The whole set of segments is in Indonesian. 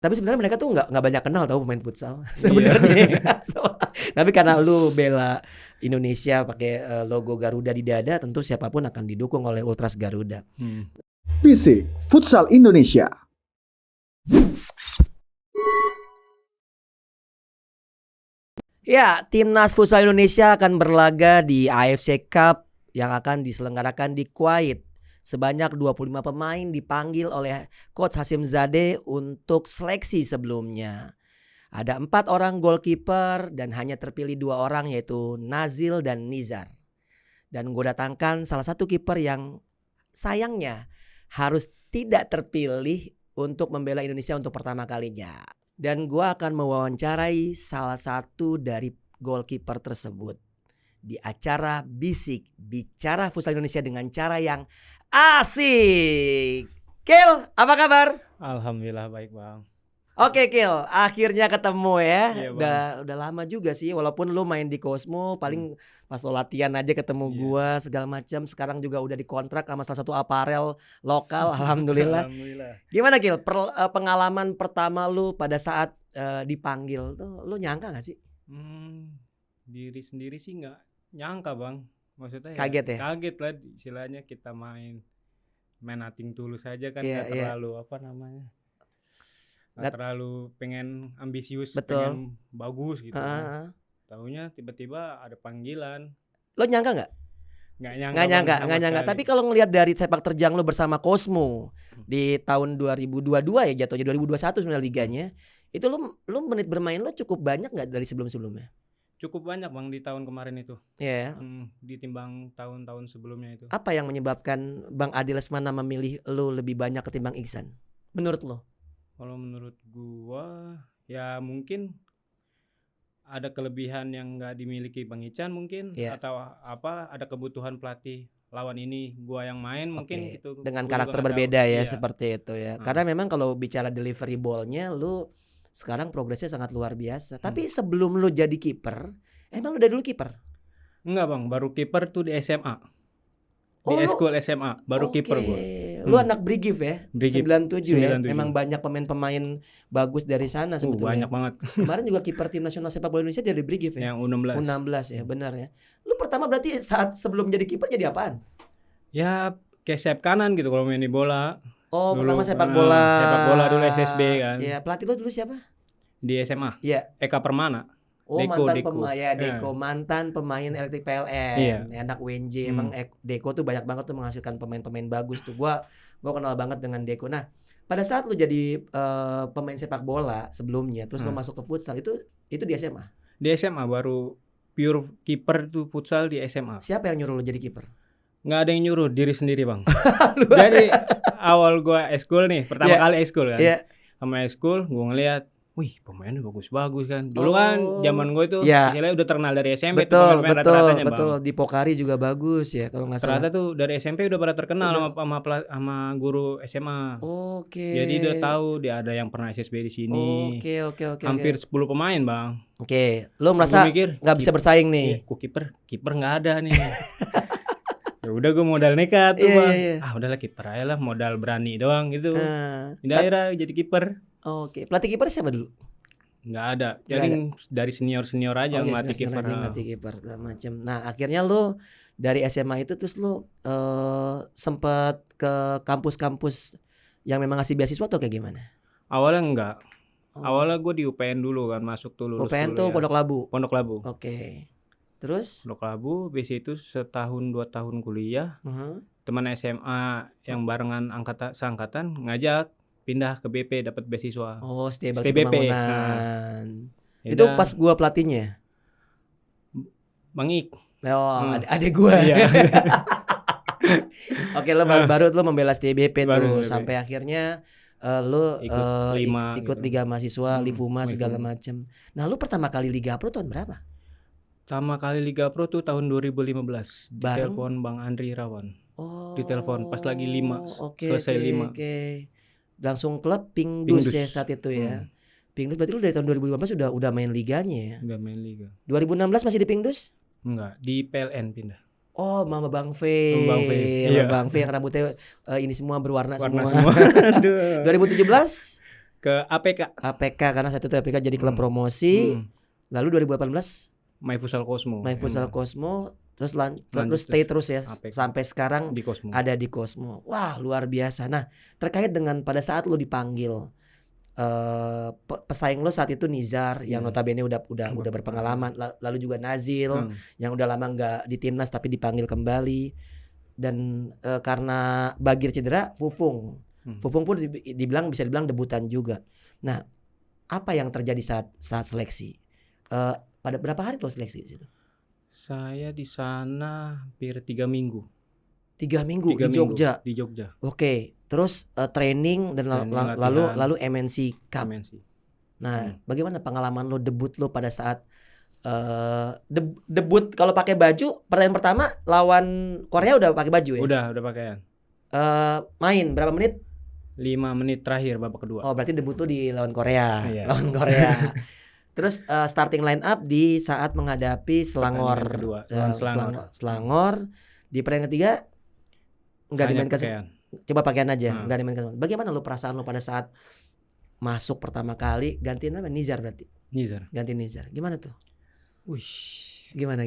Tapi sebenarnya mereka tuh nggak banyak kenal tahu pemain futsal sebenarnya. Tapi karena lu bela Indonesia pakai logo Garuda di dada, tentu siapapun akan didukung oleh Ultras Garuda. Fisik Futsal Indonesia. Ya, Timnas Futsal Indonesia akan berlaga di AFC Cup yang akan diselenggarakan di Kuwait. Sebanyak 25 pemain dipanggil oleh Coach Hasyim Zadeh untuk seleksi sebelumnya. Ada 4 orang goalkeeper dan hanya terpilih 2 orang yaitu Nazil dan Nizar. Dan gue datangkan salah satu kiper yang sayangnya harus tidak terpilih untuk membela Indonesia untuk pertama kalinya. Dan gue akan mewawancarai salah satu dari goalkeeper tersebut di acara Bisik Bicara Futsal Indonesia dengan cara yang asik. Kil, apa kabar? Alhamdulillah baik bang. Oke Kil, akhirnya ketemu ya. Iya, udah lama juga sih, walaupun lu main di Cosmo paling pas lo latihan aja ketemu gua segala macam. Sekarang juga udah dikontrak sama salah satu aparel lokal. Alhamdulillah. Alhamdulillah. Gimana Kil, pengalaman pertama lu pada saat dipanggil tuh, lu nyangka gak sih? Diri sendiri sih nggak nyangka bang. Maksudnya Kaget ya? Kaget lah istilahnya kita main nating tulus aja kan, Iya, nggak iya. terlalu apa namanya, Nggak- nggak terlalu pengen ambisius, Betul. pengen bagus gitu. Heeh. Taunya tiba-tiba ada panggilan. Lo nyangka nggak? Nggak nyangka. Nggak Bang, nyangka, sama nggak nyangka. sekali. Tapi kalau ngelihat dari sepak terjang lo bersama Cosmo di tahun 2022 ya jatuhnya 2021 sebenarnya liganya, itu lo menit bermain lo cukup banyak nggak dari sebelum-sebelumnya? Cukup banyak bang di tahun kemarin itu. Ya. Ditimbang tahun-tahun sebelumnya itu. Apa yang menyebabkan Bang Adi Lesmana memilih lo lebih banyak ketimbang Iksan? Menurut lo? Kalau menurut gua ya mungkin ada kelebihan yang nggak dimiliki Bang Ican mungkin, Iya. atau apa ada kebutuhan pelatih lawan ini gua yang main mungkin Oke. gitu. Dengan Gua juga karakter nggak berbeda tahu. ya Iya. seperti itu ya. Karena memang kalau bicara delivery ball-nya lo sekarang progresnya sangat luar biasa. Tapi sebelum lo jadi kiper, emang lo dari dulu kiper? Enggak bang, baru kiper tuh di SMA. Di Oh, lu- eskul SMA baru kiper gua. Lu anak Brigif ya? Brigif, 97 ya. 97. Memang banyak pemain-pemain bagus dari sana sebetulnya. Banyak banget. Kemarin juga kiper tim nasional sepak bola Indonesia dari Brigif ya. Yang U16. U16 ya, benar ya. Lu pertama berarti saat sebelum jadi kiper jadi apaan? Ya kayak sayap kanan gitu kalau main di bola. Oh, Dulu, pertama sepak bola. sepak bola dulu SSB kan. Iya, pelatih lu dulu siapa? Di SMA. Iya. Eka Permana. Oh, Deko, mantan Deko. pemain ya, Deko, Ya. mantan pemain Elektrik PLN. Iya. Ya, anak UNJ. Emang Deko tuh banyak banget tuh menghasilkan pemain-pemain bagus tuh. Gua kenal banget dengan Deko. Nah, pada saat lu jadi pemain sepak bola sebelumnya, terus lu masuk ke futsal itu di SMA. Di SMA baru pure kiper tuh futsal di SMA. Siapa yang nyuruh lu jadi kiper? Nggak ada yang nyuruh, diri sendiri bang. Jadi awal gua eskul nih, pertama Iya. kali eskul kan. Iya. Sama eskul gua ngeliat, wih pemainnya bagus-bagus kan. Dulu kan zaman gua itu Iya. istilahnya udah terkenal dari SMP tuh Betul, pemain rata-ratanya betul. bang. Di Pokari juga bagus ya kalau nggak salah. Ternyata tuh dari SMP udah pada terkenal sama guru SMA. Oke. Jadi udah tahu dia ada yang pernah SSB di sini. Oke. Hampir 10 pemain bang. Oke, lu merasa Gua mikir, nggak bisa bersaing nih? Kok kiper nggak ada nih. Ya udah gue modal nekat tuh Iya, bang. iya. Udahlah kiper aja lah, modal berani doang gitu. Nah, Di daerah jadi kiper Oke, pelatih kiper siapa dulu? nggak ada. Jadi dari senior aja ngelatih kiper. Ngelatih kiper segala macam. Nah, akhirnya lu dari SMA itu terus lu sempet ke kampus-kampus yang memang ngasih beasiswa atau kayak gimana? Awalnya enggak. Awalnya gue di UPN dulu kan, masuk tuh lulus UPN dulu tuh ya. Pondok Labu. Pondok Labu. Oke. Terus? Pondok Labu, habis itu setahun 2 tahun kuliah. Teman SMA yang barengan seangkatan ngajak pindah ke BP dapat beasiswa. Oh, Stay BP. Pembangunan. Ya Itu udah, pas gua pelatihnya. Bang Ik. Oh, adek gua. Iya. Oke, lo baru lo membela STBP tuh Baru STBP. sampai akhirnya lo ikut gitu. Liga Mahasiswa, Livuma segala Livuma. macem. Nah, lu pertama kali Liga Pro tahun berapa? Sama kali Liga Pro tuh tahun 2015. Bareng? Ditelepon Bang Andri Irawan. Oh. Ditelepon pas lagi 5. Oke, selesai 5. Oke. Langsung klub Pingdus ya saat itu ya. Pingdus berarti lu dari tahun 2015 udah main liganya ya. Udah main liga. 2016 masih di Pingdus? Enggak, di PLN pindah. Oh, Mama Bang V. Bang V, Mama iya. Bang V yang rambutnya ini semua berwarna Warna semua. semua. Aduh. 2017 ke APK. APK karena saat itu APK jadi klub promosi. Lalu 2018 My Futsal Cosmo. My Futsal Cosmo terus Lanjut stay terus ya APK. sampai sekarang Di Cosmo. ada di Cosmo. Wah, luar biasa. Nah, terkait dengan pada saat lu dipanggil pesaing lo saat itu Nizar yang notabene udah berpengalaman, lalu juga Nazil yang udah lama nggak di timnas tapi dipanggil kembali, dan karena Bagir cedera, Fufung pun bisa dibilang debutan juga. Nah, apa yang terjadi saat seleksi? Pada berapa hari lo seleksi di situ? Saya di sana hampir 3 minggu. 3 minggu di Jogja. Di Jogja. Oke, terus training dan lalu MNC Cup. MNC. Nah, bagaimana pengalaman lo debut lo pada saat debut kalau pakai baju pertandingan pertama lawan Korea udah pakai baju ya? Udah pakaian. Main berapa menit? 5 menit terakhir babak kedua. Oh, berarti debut lo di lawan Korea. Iya. Lawan Korea. Terus starting line up di saat menghadapi Selangor. Selangor di pertandingan ketiga enggak dimainkan. Coba pakaian aja, enggak dimainkan. Bagaimana lu perasaan lu pada saat masuk pertama kali gantiin apa? Nizar berarti. Nizar. Gantiin Nizar. Gimana tuh? Wih, Gimana?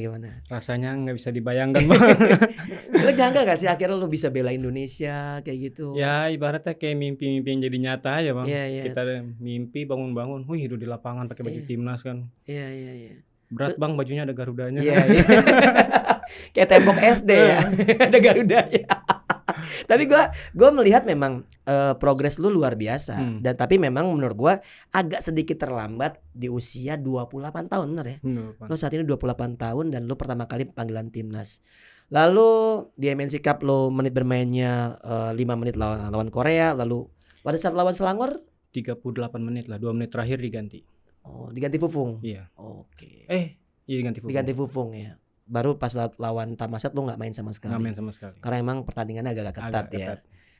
rasanya nggak bisa dibayangkan, Bang. Lu jangka gak sih akhirnya lu bisa bela Indonesia kayak gitu? Ya ibaratnya kayak mimpi-mimpi yang jadi nyata aja, Bang. Iya. Kita mimpi bangun-bangun, wih hidup di lapangan pakai baju timnas kan. Iya. Berat, Bang, bajunya ada Garudanya. Iya. Kayak tembok SD ya. Ada Garudanya. Tapi gue melihat memang progres lu luar biasa. Dan tapi memang menurut gue agak sedikit terlambat di usia 28 tahun, bener ya? Lu saat ini 28 tahun dan lu pertama kali panggilan timnas. Lalu di MNC Cup lu menit bermainnya 5 menit lawan Korea. Lalu pada saat lawan Selangor 38 menit lah, 2 menit terakhir diganti. Oh, diganti Fufung. Iya. Oke. Iya diganti Fufung. Diganti Fufung ya. Baru pas lawan Thammasat lu nggak main sama sekali. Nggak main sama sekali. Karena emang pertandingannya agak ketat ya.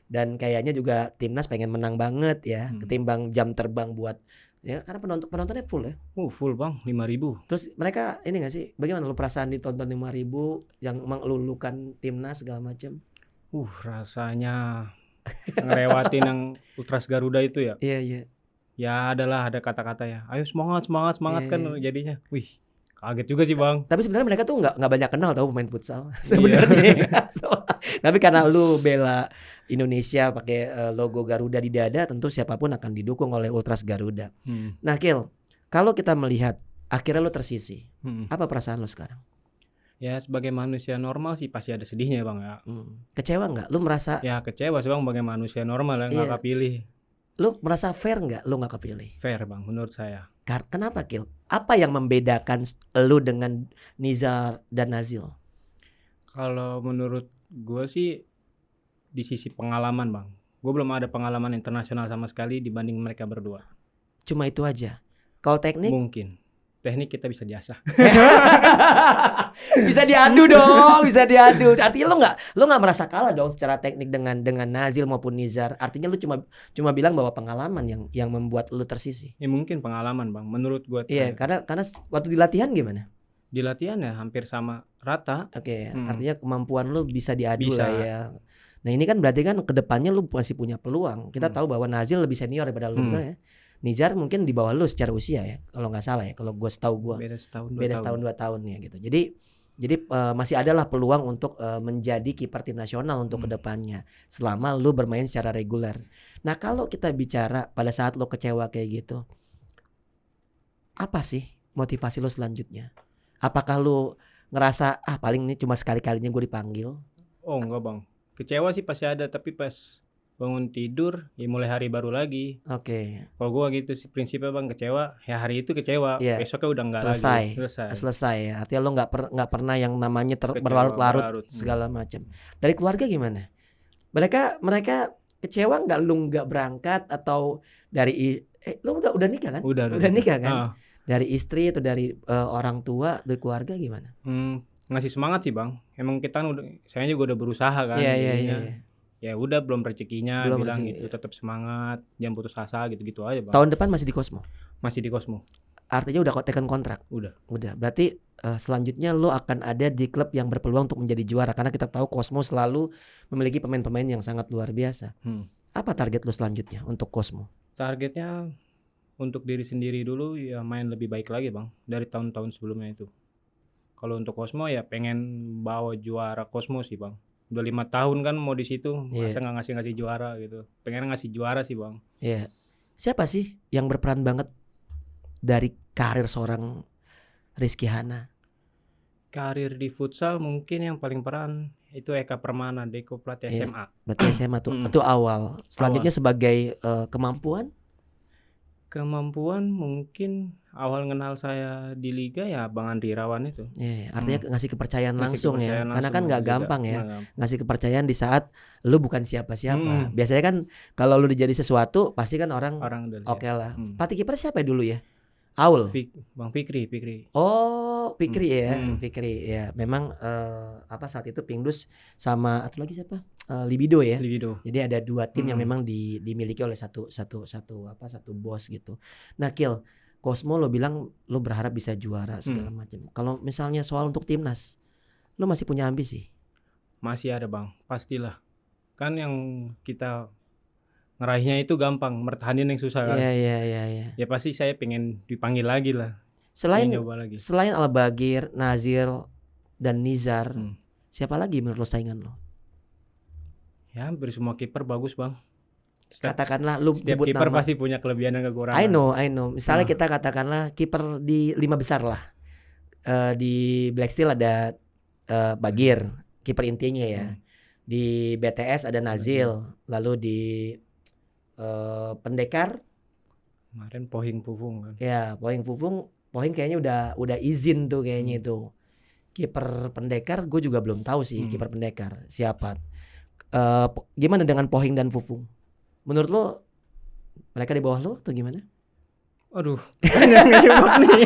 Dan kayaknya juga timnas pengen menang banget ya, ketimbang jam terbang buat ya karena penontonnya full ya. Full, Bang, 5.000. Terus mereka ini nggak sih? Bagaimana lu perasaan ditonton 5.000 yang mengelulukan timnas segala macam? Rasanya ngelewatin yang Ultras Garuda itu ya. Iya. Ya ada kata-kata ya. Ayo semangat kan jadinya. Wih, kaget juga sih, Bang. Tapi sebenarnya mereka tuh nggak banyak kenal tahu pemain futsal sebenarnya. Tapi karena lu bela Indonesia pakai logo Garuda di dada, tentu siapapun akan didukung oleh Ultras Garuda. Nah, Kil, kalau kita melihat akhirnya lu tersisih, apa perasaan lu sekarang? Ya sebagai manusia normal sih pasti ada sedihnya, Bang ya. Kecewa nggak? Lu merasa? Ya kecewa sih, Bang, sebagai manusia normal yang nggak kepilih. Lu merasa fair nggak lu nggak kepilih? Fair, Bang, menurut saya. Kenapa, Kil? Apa yang membedakan lu dengan Nizar dan Nazil? Kalau menurut gue sih di sisi pengalaman, Bang. Gue belum ada pengalaman internasional sama sekali dibanding mereka berdua. Cuma itu aja. Kalau teknik? Mungkin. Teknik kita bisa jasa. Bisa diadu dong, bisa diadu. Artinya lu nggak merasa kalah dong secara teknik dengan Nazil maupun Nizar. Artinya lu cuma bilang bahwa pengalaman yang membuat lu tersisih. Ya mungkin pengalaman, Bang, menurut gue. Iya, karena waktu di latihan gimana? Di latihan ya hampir sama rata. Oke. Artinya kemampuan lu bisa diadu lah ya. Nah, ini kan berarti kan kedepannya lu masih punya peluang. Kita tahu bahwa Nazil lebih senior daripada lu ya. Nizar mungkin di bawah lu secara usia ya, kalau nggak salah ya, kalau gue setahu gue beda setahun 2 tahun ya gitu. Jadi masih adalah peluang untuk menjadi kiper tim nasional untuk kedepannya selama lu bermain secara reguler. Nah, kalau kita bicara pada saat lu kecewa kayak gitu, apa sih motivasi lu selanjutnya? Apakah lu ngerasa paling ini cuma sekali-kalinya gue dipanggil? Oh enggak, Bang, kecewa sih pasti ada, tapi pas bangun tidur ya mulai hari baru lagi. Oke. Kalau gua gitu sih prinsipnya, Bang, kecewa ya hari itu kecewa, besoknya udah enggak lagi. Selesai ya. Artinya lo nggak pernah yang namanya berlarut-larut segala macam. Dari keluarga gimana? Mereka kecewa nggak lu nggak berangkat, atau dari lo udah nikah kan? Udah nikah kan? Dari istri atau dari orang tua, dari keluarga gimana? Ngasih semangat sih, Bang. Emang kita kan saya juga udah berusaha kan. Iya. Ya udah belum rezekinya, bilang gitu, tetap semangat, jangan putus asa, gitu-gitu aja, Bang. Tahun depan masih di Cosmo? Masih di Cosmo. Artinya udah taken kontrak? Udah. Berarti selanjutnya lo akan ada di klub yang berpeluang untuk menjadi juara, karena kita tahu Cosmo selalu memiliki pemain-pemain yang sangat luar biasa. Apa target lo selanjutnya untuk Cosmo? Targetnya untuk diri sendiri dulu ya main lebih baik lagi Bang dari tahun-tahun sebelumnya itu. Kalau untuk Cosmo ya pengen bawa juara Cosmo sih Bang. Udah 5 tahun kan mau di situ, masa nggak ngasih juara gitu. Pengen ngasih juara sih Bang. Iya. Siapa sih yang berperan banget dari karir seorang Rizky Hana? Karir di futsal mungkin yang paling peran itu Eka Permana, Deko pelatih Iya. SMA. Berarti SMA tuh, itu awal. Selanjutnya sebagai kemampuan? Kemampuan mungkin awal kenal saya di liga ya Bang Andri Irawan itu. Iya, artinya ngasih kepercayaan Ngasih langsung ya. kepercayaan Karena kan langsung nggak juga. gampang ya Nggak gampang. ngasih kepercayaan di saat lu bukan siapa-siapa. Biasanya kan kalau lu dijadi sesuatu pasti kan orang udah lihat. oke lah. Pelatih kiper siapa dulu ya? Aul. Bang Fikri. Oh, Fikri ya. Fikri ya. Memang saat itu Pingdus sama atau lagi siapa? Libido ya. Libido. Jadi ada 2 tim yang memang dimiliki oleh satu bos gitu. Nah, Kil, Cosmo lo bilang lo berharap bisa juara segala macam. Kalau misalnya soal untuk timnas, lo masih punya ambisi? Masih ada Bang, pastilah. Kan yang kita ngeraihnya itu gampang, mertahanin yang susah kan. Iya. Ya pasti saya pengen dipanggil lagi lah. Selain nyoba lagi. Selain Al-Bagir, Nazir dan Nizar, siapa lagi menurut lo saingan lo? Ya hampir semua kiper bagus Bang. Katakanlah lu Setiap sebut kiper nama. pasti punya kelebihan dan kekurangan. I know. Misalnya kita katakanlah kiper di 5 besar lah. Di Black Steel ada Bagir, kiper intinya ya. Di BTS ada Nazil, lalu di Pendekar kemarin Pohing Pufung kan. ya, Pohing kayaknya udah izin tuh kayaknya itu. Kiper Pendekar gue juga belum tahu sih kiper Pendekar siapa. Gimana dengan Pohing dan Fufung? Menurut lo mereka di bawah lo atau gimana? Aduh, banyak ngejebak nih.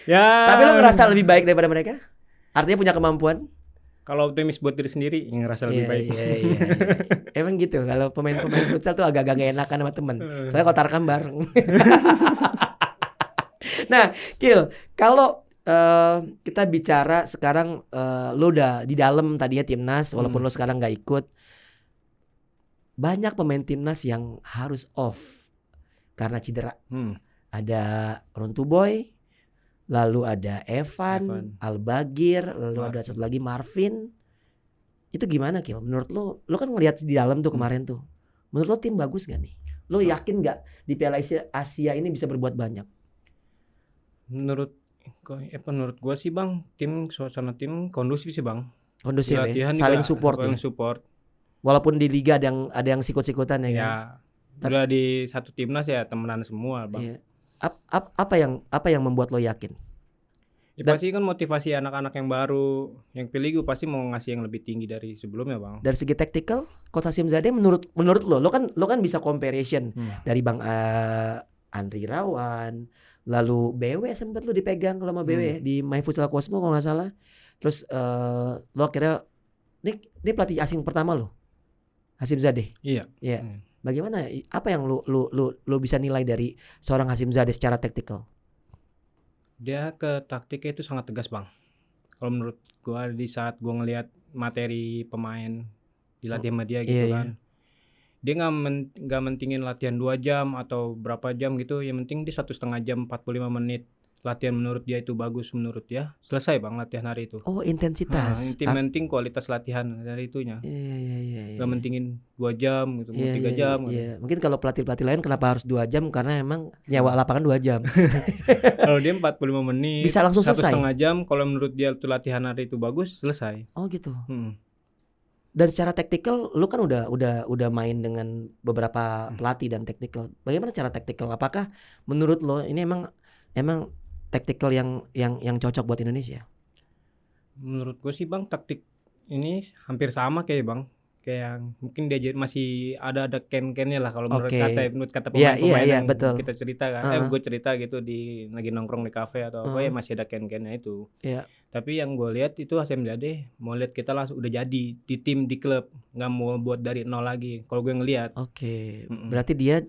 Ya. Tapi lo ngerasa lebih baik daripada mereka? Artinya punya kemampuan? Kalau optimis buat diri sendiri, ngerasa lebih baik. Iya. Emang gitu. Kalau pemain-pemain futsal tuh agak-agak gak enakan sama temen. Soalnya kalau tarkam bareng. Nah, Kil, kalau kita bicara sekarang, lo udah di dalam tadinya timnas, walaupun lo sekarang nggak ikut. Banyak pemain timnas yang harus off karena cedera. Ada Runtu Boy, lalu ada Evan. Al-Bagir, lalu ada satu lagi Marvin. Itu gimana Kil? Menurut lo kan ngelihat di dalam tuh kemarin tuh. Menurut lo tim bagus gak nih? Lo yakin gak di Piala Asia ini bisa berbuat banyak? Menurut gue sih Bang, suasana tim kondusif sih Bang. Kondusif ya? Saling support ya? Support. Walaupun di liga ada yang sikut-sikutan ya kan? Udah di satu timnas ya temenan semua Bang. Iya. Apa yang membuat lo yakin? Ya pasti kan motivasi anak-anak yang baru yang pilih gue pasti mau ngasih yang lebih tinggi dari sebelumnya Bang. Dari segi taktikal, Coach Hasyim Zadeh menurut lo kan bisa comparison dari Bang Andri Irawan, lalu BW sempat lo dipegang kalau sama BW di My Futsal Cosmo kalau nggak salah. Terus lo akhirnya ini pelatih asing pertama lo, Hasyim Zadeh. Iya. Bagaimana? Apa yang lo bisa nilai dari seorang Hasyim Zadeh secara taktikal? Dia ke taktiknya itu sangat tegas Bang. Kalau menurut gua di saat gua ngelihat materi pemain dilatih sama dia gitu kan. Dia nggak mentingin latihan 2 jam atau berapa jam gitu. Yang penting dia 1,5 jam 45 menit latihan menurut dia itu bagus menurut dia. Selesai Bang latihan hari itu. Oh, intensitas. Penting kualitas latihan dari itunya. Iya. Gak mentingin 2 jam gitu, 3 jam gitu. Iya. Mungkin kalau pelatih-pelatih lain kenapa harus 2 jam? Karena emang nyawa lapangan 2 jam. Kalau dia 45 menit bisa langsung selesai. 1,5 jam kalau menurut dia itu latihan hari itu bagus, selesai. Oh gitu. Dan secara taktikal lu kan udah main dengan beberapa pelatih dan taktikal. Bagaimana cara taktikal? Apakah menurut lo ini emang taktikal yang cocok buat Indonesia? Menurut gue sih Bang, taktik ini hampir sama kayak Bang. Kayak mungkin dia masih ada ken-kennya lah kalau menurut kata pemain-pemain yang betul. kita cerita kan. Gue cerita gitu di lagi nongkrong di kafe atau apa ya masih ada ken-kennya itu. Iya. Tapi yang gue lihat itu Hasyim Zadeh mau lihat kita langsung udah jadi di tim di klub, nggak mau buat dari nol lagi. Kalau gue ngelihat. Berarti dia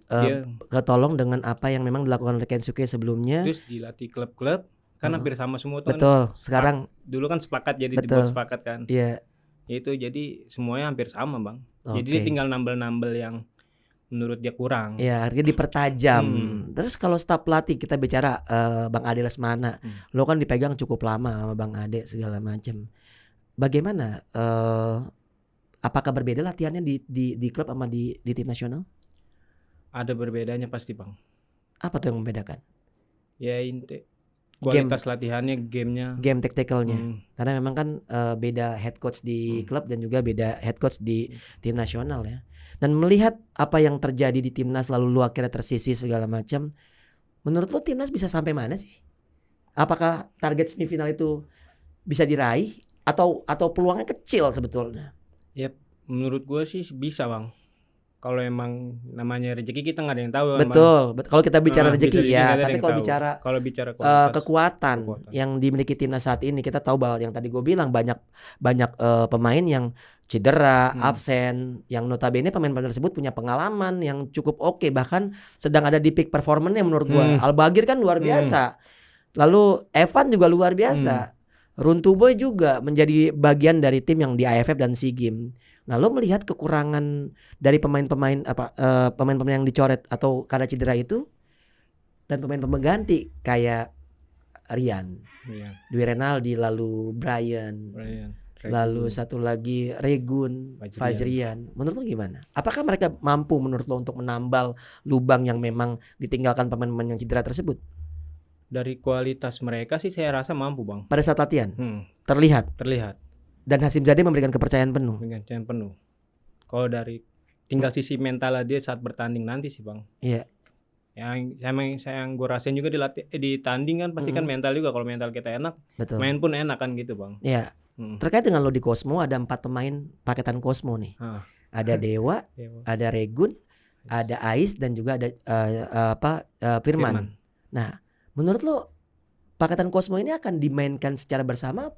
ketolong dengan apa yang memang dilakukan oleh Kensuke sebelumnya. Terus dilatih klub-klub kan hampir sama semua tuh. Betul. Sekarang dulu kan sepakat jadi dibuat sepakat kan. Iya. Itu jadi semuanya hampir sama Bang. Jadi dia tinggal nambel-nambel yang menurut dia kurang. Ya, artinya dipertajam. Terus kalau staf pelatih kita bicara Bang Ade Lesmana, lo kan dipegang cukup lama sama Bang Ade segala macam. Bagaimana? Apakah berbeda latihannya di klub sama di tim nasional? Ada berbedanya pasti bang. Apa tuh yang membedakan? Ya kualitas latihannya, game tactical-nya. Karena memang kan beda head coach di klub dan juga beda head coach di tim nasional ya. Dan melihat apa yang terjadi di timnas lalu lu akhirnya tersisih segala macam, menurut lu timnas bisa sampai mana sih? Apakah target semifinal itu bisa diraih atau peluangnya kecil sebetulnya? Ya menurut gue sih bisa bang. Kalau emang namanya rezeki kita nggak ada yang tahu. Betul. Kalau kita bicara rezeki ya, tapi kalau bicara kekuatan yang dimiliki timnas saat ini, kita tahu bahwa yang tadi gue bilang banyak pemain yang cedera, absen, yang notabene pemain-pemain tersebut punya pengalaman yang cukup oke, bahkan sedang ada di peak performance-nya menurut gue. Al-Baghir kan luar biasa. Lalu Evan juga luar biasa. Runtuboy juga menjadi bagian dari tim yang di AFF dan SEA Games. Nah, lo melihat kekurangan dari pemain-pemain yang dicoret atau karena cedera itu dan pemain pengganti kayak Rian, Dwi Renaldi, lalu Brian, lalu satu lagi Regun, Fajrian. Menurut lo gimana? Apakah mereka mampu menurut lo untuk menambal lubang yang memang ditinggalkan pemain-pemain yang cedera tersebut? Dari kualitas mereka sih saya rasa mampu bang. Pada saat latihan terlihat. Dan Hasyim Zade memberikan kepercayaan penuh. Kalau dari tinggal sisi mental dia saat bertanding nanti sih bang. Iya. Yang gue rasain juga di tanding kan pasti kan mental juga. Kalau mental kita enak, betul, main pun enak kan gitu bang. Iya. Terkait dengan lo di Cosmo ada 4 pemain paketan Cosmo nih. Ada Dewa, ada Regun, ada Ais dan juga ada Firman. Nah, menurut lo paketan Cosmo ini akan dimainkan secara bersama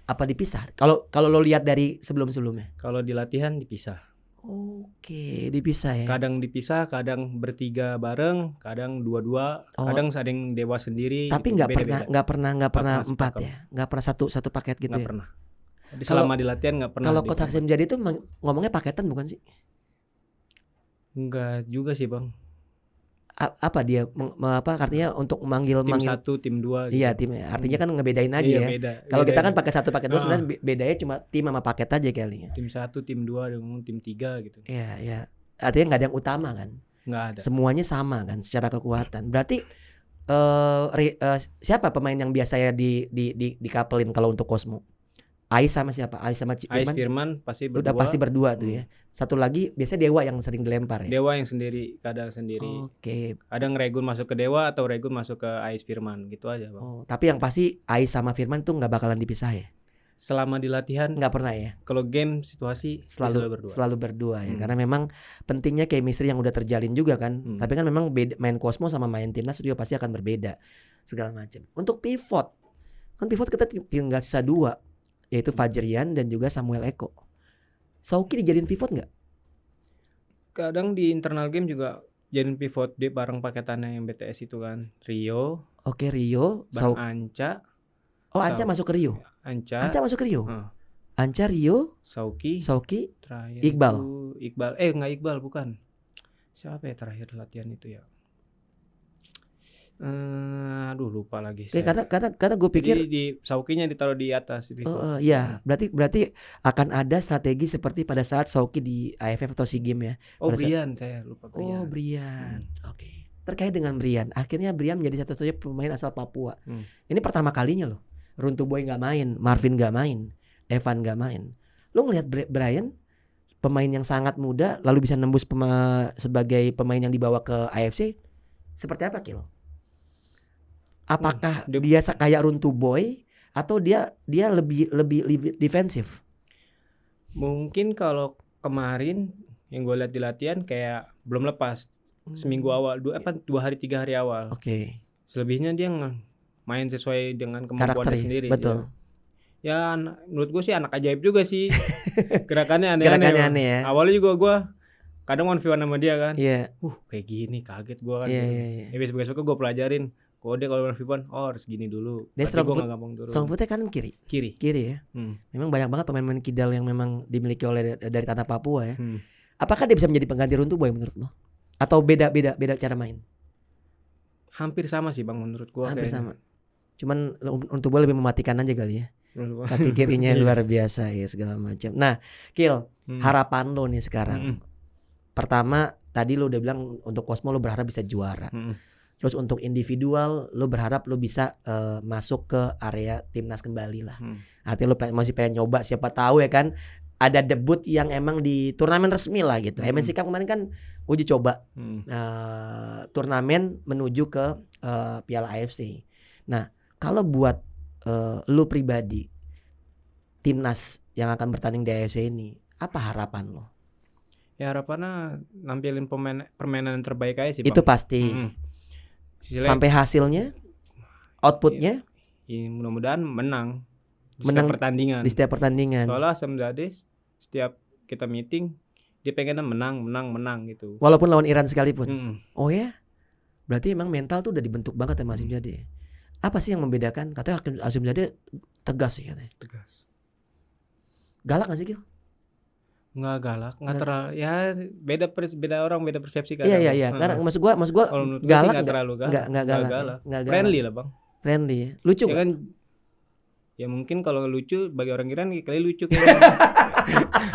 apa dipisah? Kalau lo lihat dari sebelum-sebelumnya. Kalau di latihan dipisah. Oke, dipisah ya. Kadang dipisah, kadang bertiga bareng, kadang dua-dua, kadang ada yang Dewa sendiri. Tapi nggak pernah 4 ya, nggak pernah satu paket gitu. Nggak pernah. Selama di latihan nggak pernah. Kalau Coach Hasyim Zade itu ngomongnya paketan bukan sih? Enggak juga sih bang. Apa dia artinya untuk memanggil tim 1, tim 2 gitu. Iya tim, artinya kan ngebedain aja ya. Kalau kita kan paket 1 paket 2 sebenarnya bedanya cuma tim sama paket aja kali ya. Tim 1, tim 2, tim 3 gitu. Iya. Artinya nggak ada yang utama kan. Nggak ada. Semuanya sama kan secara kekuatan. Berarti siapa pemain yang biasanya dikapelin kalau untuk Cosmo? Ais sama siapa? Ais sama Firman pasti berdua. Udah pasti berdua tuh ya. Satu lagi biasanya Dewa yang sering dilempar ya. Dewa yang kadang sendiri. Oke. Kadang Regun masuk ke Dewa atau Regun masuk ke Ais Firman gitu aja bang. Tapi yang pasti Ais sama Firman tuh nggak bakalan dipisah ya. Selama di latihan nggak pernah ya. Kalau game situasi selalu berdua ya. Karena memang pentingnya chemistry yang udah terjalin juga kan. Tapi kan memang main Cosmo sama main timnas juga pasti akan berbeda segala macam. Untuk pivot kita tinggal sisa 2. Yaitu Fajrian dan juga Samuel Eko. Sauki dijadiin pivot nggak? Kadang di internal game juga jadiin pivot dia bareng paketannya yang BTS itu kan. Rio. Oke, Rio. Anca. Anca masuk ke Rio. Anca masuk ke Rio. Anca, Rio, Sauki. Terakhir Iqbal. Nggak Iqbal bukan. Siapa ya terakhir latihan itu ya? Lupa lagi. Karena gue pikir di Saukinya ditaruh di atas. Iya, berarti akan ada strategi seperti pada saat Sauki di AFF atau SEA Games ya. Brian saya lupa Brian. Brian. Oke. Terkait dengan Brian, akhirnya Brian menjadi satu-satunya pemain asal Papua. Ini pertama kalinya loh. Runtuboy nggak main, Marvin nggak main, Evan nggak main. Lo ngelihat Brian, pemain yang sangat muda, lalu bisa nembus sebagai pemain yang dibawa ke AFC, seperti apa Kil? Apakah dia kayak Runtuboy atau dia lebih defensif? Mungkin kalau kemarin yang gue lihat di latihan kayak belum lepas seminggu awal 2 hari 3 hari awal. Oke. Selebihnya dia main sesuai dengan kemampuannya sendiri. Betul. Ya menurut gue sih anak ajaib juga sih. Gerakannya aneh ya. Awalnya juga gue kadang 1v1 sama dia kan. Iya. Kayak gini kaget gue kan. Iya. Besok gue pelajarin. Kode kalau 1v1 harus gini dulu. Dia strong footnya kanan kiri ya. Memang banyak banget pemain-pemain kidal yang memang dimiliki oleh dari tanah Papua ya. Apakah dia bisa menjadi pengganti Runtuboy menurut lo? Atau beda cara main? Hampir sama sih Bang menurut gua Hampir kayaknya. sama. Cuman untuk gue lebih mematikan aja kali ya. Menurut gua. Kaki kirinya Iya. luar biasa ya segala macam. Nah, Kil, harapan lo nih sekarang. Pertama, tadi lo udah bilang untuk Cosmo lo berharap bisa juara. Terus untuk individual lo berharap lo bisa masuk ke area timnas kembali lah. Artinya lo masih pengen nyoba, siapa tahu ya kan ada debut yang emang di turnamen resmi lah gitu. MNC Cup kemarin kan uji coba turnamen menuju ke Piala AFC. Nah, kalau buat lo pribadi timnas yang akan bertanding di AFC ini, apa harapan lo? Ya harapannya nampilin permainan yang terbaik aja sih Bang. Itu pasti. Sampai hasilnya, outputnya, ya, mudah-mudahan menang di setiap pertandingan. Soalnya Hasyim Zade setiap kita meeting dia pengennya menang gitu. Walaupun lawan Iran sekalipun. Oh ya, berarti emang mental tuh udah dibentuk banget sama Hasyim Zade. Apa sih yang membedakan? Katanya Hasyim Zade tegas sih katanya. Tegas. Galak gak sih Gil? Nggak galak, nggak terlalu. Ya beda orang beda persepsi kan. Iya. Karena maksud gua galak nggak terlalu galak. Nggak galak. Friendly lah Bang. Friendly. Lucu ya gak? kan? Ya mungkin kalau lucu bagi orang Iran kali lucu kayaknya.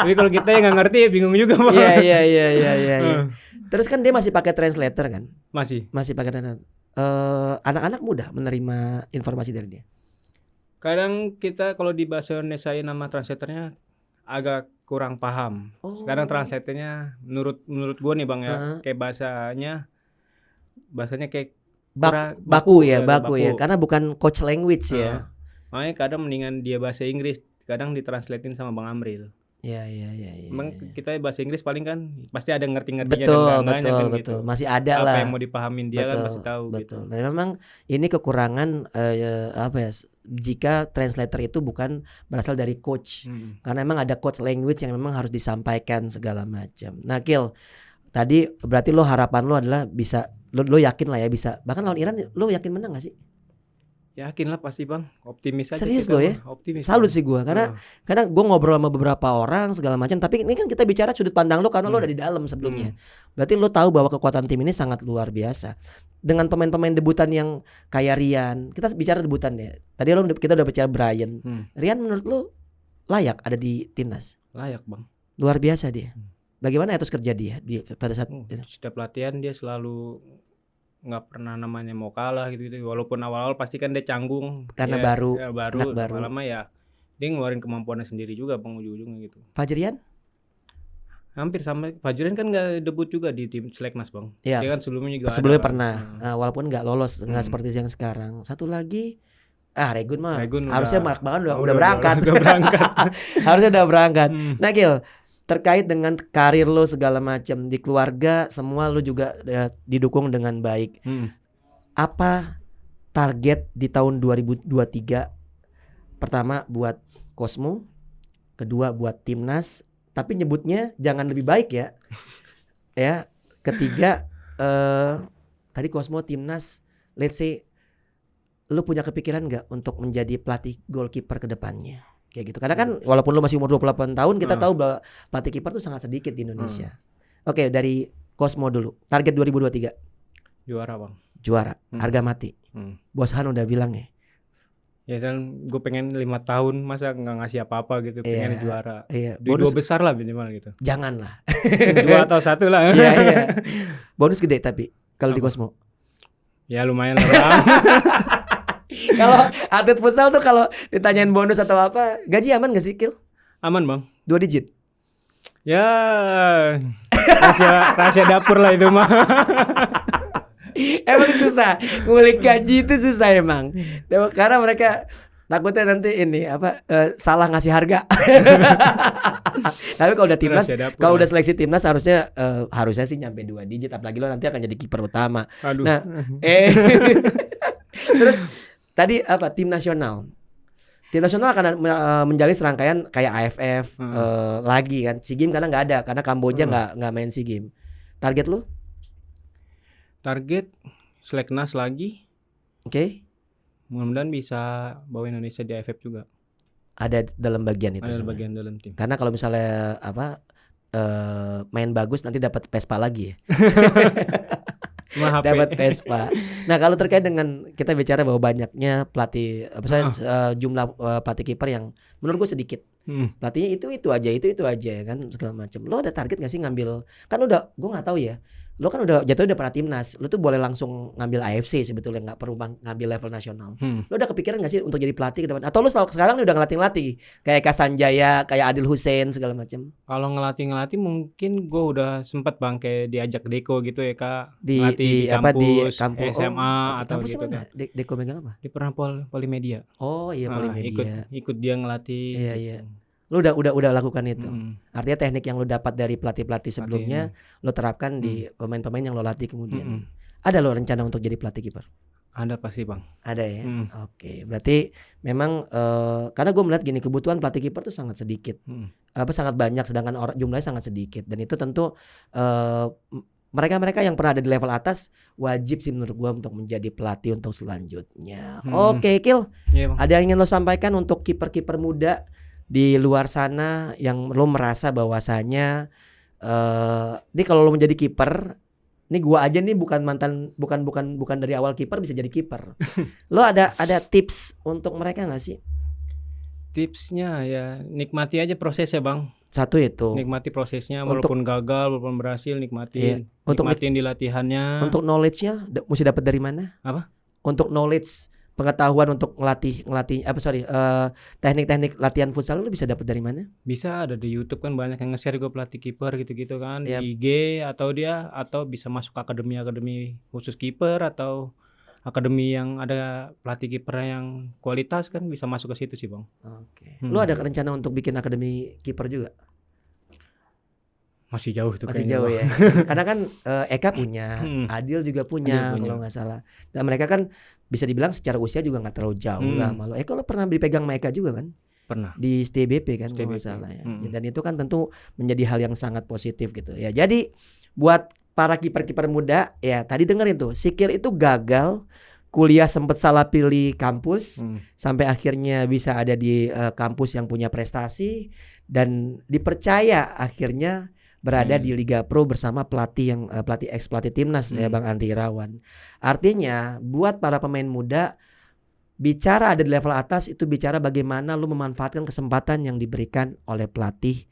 Tapi kalau kita yang nggak ngerti ya bingung juga Bang. Iya. Terus kan dia masih pakai translator kan? Masih pakai translator. Anak-anak mudah menerima informasi dari dia. Kadang kita kalau di bahasa Indonesia nama translatornya agak kurang paham. Kadang translatornya menurut gue nih Bang ya, kayak bahasanya kayak baku ya. Karena bukan coach language ya. Makanya kadang mendingan dia bahasa Inggris, kadang ditranslatein sama Bang Amril. Iya. Emang kita bahasa Inggris paling kan pasti ada ngerti-ngertinya betul, dan betul. Gitu. Masih ada apa lah. yang mau dipahamin dia kan pasti tahu gitu. Dan memang ini kekurangan jika translator itu bukan berasal dari coach. Karena memang ada coach language yang memang harus disampaikan segala macam. Nah, Kil, tadi berarti lo harapan lo adalah bisa lo yakin lah ya bisa. Bahkan lawan Iran lo yakin menang gak sih? Yakin lah pasti Bang, optimis aja. Serius lo ya? Optimis. Salut sih gue karena gue ngobrol sama beberapa orang segala macam. Tapi ini kan kita bicara sudut pandang lo karena lo udah di dalam sebelumnya. Berarti lo tahu bahwa kekuatan tim ini sangat luar biasa. Dengan pemain-pemain debutan yang kayak Rian, kita bicara debutan ya. Tadi kita udah bicara Brian. Rian menurut lo layak ada di timnas? Layak Bang. Luar biasa dia. Bagaimana etos kerja dia pada saat itu? Setiap latihan dia selalu nggak pernah namanya mau kalah gitu. Walaupun awal-awal pasti kan dia canggung karena ya, baru lama-lama ya dia ngeluarin kemampuannya sendiri juga Bang ujung-ujungnya gitu. Fajrian? Hampir sama. Fajrian kan nggak debut juga di tim Seleknas Bang. Ya, dia kan sebelumnya juga pernah walaupun nggak lolos nggak seperti yang sekarang. Satu lagi Regun harusnya Mark Bangan udah berangkat. Harusnya udah berangkat. Nah Gil, terkait dengan karir lo segala macam di keluarga semua lo juga didukung dengan baik. Apa target di tahun 2023? Pertama buat Cosmo, kedua buat timnas, tapi nyebutnya jangan lebih baik ya. Ya, ketiga tadi Cosmo timnas, let's say lo punya kepikiran nggak untuk menjadi pelatih goalkeeper ke depannya? Kayak gitu. Karena kan walaupun lu masih umur 28 tahun kita tahu bahwa pelatih kiper tuh sangat sedikit di Indonesia. Oke, dari Cosmo dulu. Target 2023. Juara Bang. Juara. Harga mati. Bos Han udah bilang ya. Ya kan gue pengen 5 tahun masa nggak ngasih apa-apa gitu. Pengen juara. Iya. Dua besar lah minimal gitu. Janganlah. 2 atau 1 lah. Iya. Bonus gede tapi kalau di Cosmo. Ya lumayan lah Bang. Kalau atlet futsal tuh kalau ditanyain bonus atau apa, gaji aman gak sih Kil? Aman Bang. 2 digit. Ya rahasia dapur lah itu mah. Emang susah ngulik gaji itu susah emang. Karena mereka takutnya nanti ini salah ngasih harga. Tapi kalau udah timnas, kalau udah seleksi timnas harusnya sih nyampe 2 digit. Apalagi lo nanti akan jadi kiper utama. Aduh. Nah, terus tadi tim nasional. Tim nasional akan menjalin serangkaian kayak AFF lagi kan. SEA Games karena nggak ada karena Kamboja nggak main SEA Games. Target lu? Target Seleknas lagi. Oke. Mudah-mudahan bisa bawa Indonesia di AFF juga. Ada dalam bagian itu. Ada bagian dalam tim. Karena kalau misalnya main bagus nanti dapat Vespa lagi ya. Cuma HP. Dapat Vespa. Nah, kalau terkait dengan kita bicara bahwa banyaknya pelatih jumlah pelatih kiper yang menurut gue sedikit. Pelatihnya itu aja ya kan segala macam. Lo ada target gak sih ngambil? Kan udah gue nggak tahu ya. Lo kan udah jatuhnya udah pernah timnas. Lo tuh boleh langsung ngambil AFC sebetulnya, nggak perlu ngambil level nasional. Lo udah kepikiran gak sih untuk jadi pelatih ke depan? Atau lo sekarang udah ngelatih kayak Kasanjaya, kayak Adil Hussein segala macam? Kalau ngelatih mungkin gue udah sempet bang kayak diajak Deko gitu ya Kak, Di ngelatih di kampus SMA atau kampus gitu mana? kan. Deko megang apa? Di pernah Polimedia. Oh iya, Polimedia. Ikut dia ngelatih. Iya, gitu. iya. Lu udah lakukan itu. Artinya teknik yang lu dapat dari pelatih sebelumnya lu terapkan di pemain-pemain yang lu latih kemudian. Ada lo rencana untuk jadi pelatih kiper? Ada pasti bang. Ada ya. Oke, berarti memang karena gue melihat gini, kebutuhan pelatih kiper tuh sangat sedikit. Sangat banyak, sedangkan jumlahnya sangat sedikit, dan itu tentu mereka yang pernah ada di level atas wajib sih menurut gue untuk menjadi pelatih untuk selanjutnya. Oke, Kil. Iya, bang. Ada yang ingin lo sampaikan untuk kiper-kiper muda di luar sana yang lo merasa bahwasanya ini kalau lo menjadi kiper, ini gua aja nih bukan dari awal kiper bisa jadi kiper. Lo ada tips untuk mereka nggak sih? Tipsnya ya nikmati aja prosesnya bang. Satu itu. Nikmati prosesnya, walaupun gagal, walaupun berhasil, nikmatin. Nikmatin di latihannya. Untuk knowledge-nya mesti dapat dari mana? Apa? Untuk knowledge, pengetahuan untuk ngelatih teknik-teknik latihan futsal lu bisa dapat dari mana? Bisa, ada di YouTube kan banyak yang nge-share gue pelatih kiper gitu-gitu kan. Yep. Di IG atau bisa masuk akademi khusus kiper atau akademi yang ada pelatih kiper yang kualitas kan, bisa masuk ke situ sih bang. Oke. Lu ada rencana untuk bikin akademi kiper juga? Masih jauh tuh. Masih jauh ya. Karena kan Eka punya, Adil juga punya kalau nggak salah. Dan mereka kan bisa dibilang secara usia juga nggak terlalu jauh lah malu. Lo pernah dipegang sama Eka juga kan? Pernah. Di STBP kan kalau nggak salah ya. Dan itu kan tentu menjadi hal yang sangat positif gitu ya. Jadi buat para kiper-kiper muda ya, tadi dengerin tuh, Sikil itu gagal kuliah, sempet salah pilih kampus sampai akhirnya bisa ada di kampus yang punya prestasi dan dipercaya akhirnya berada di Liga Pro bersama pelatih ex-pelatih timnas ya Bang Andri Irawan. Artinya buat para pemain muda, bicara ada di level atas itu bicara bagaimana lu memanfaatkan kesempatan yang diberikan oleh pelatih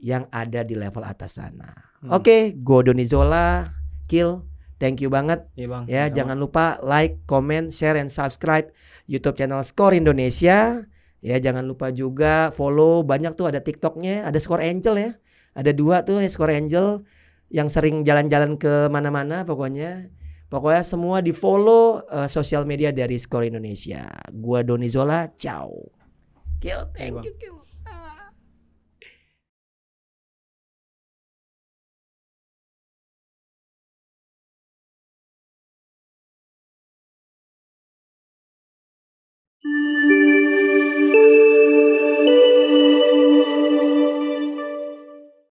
yang ada di level atas sana. Oke, gue Doni Zola, Kil, thank you banget. Iya bang. Ya, jangan lupa like, comment, share, and subscribe YouTube channel Skor Indonesia. Ya, jangan lupa juga follow, banyak tuh ada TikToknya, ada Skor Angel ya. Ada 2 tuh ya, Skor Angel yang sering jalan-jalan ke mana-mana pokoknya. Pokoknya semua di follow sosial media dari Skor Indonesia. Gua Doni Zola, ciao. Kil, thank you Kil.